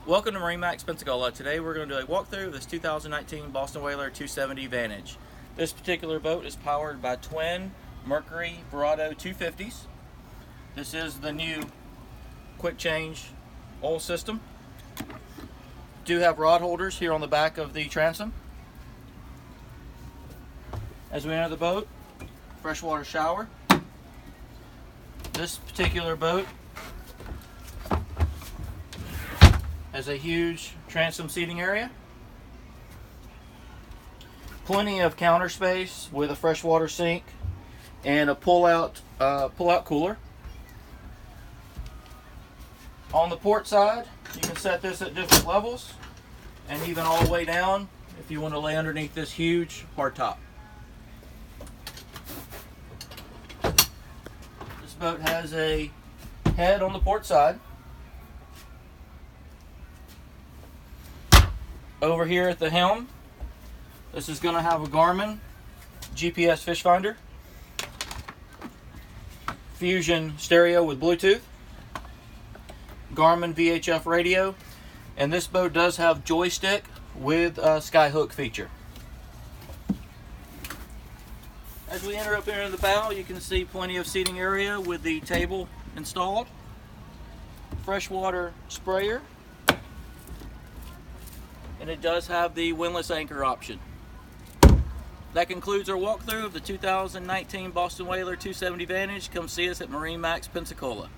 Welcome to MarineMax Pensacola. Today we're going to do a walkthrough of this 2019 Boston Whaler 270 Vantage. This particular boat is powered by twin Mercury Verado 250s. This is the new quick change oil system. Do have rod holders here on the back of the transom. As we enter the boat, freshwater shower. This particular boat has a huge transom seating area, plenty of counter space with a freshwater sink and a pull-out cooler. On the port side, you can set this at different levels and even all the way down if you want to lay underneath this huge hardtop. This boat has a head on the port side. Over here at the helm, this is going to have a Garmin GPS fish finder, Fusion stereo with Bluetooth, Garmin VHF radio, and this boat does have joystick with a skyhook feature. As we enter up into the bow, you can see plenty of seating area with the table installed, freshwater sprayer, and it does have the windlass anchor option. That concludes our walkthrough of the 2019 Boston Whaler 270 Vantage. Come see us at MarineMax Pensacola.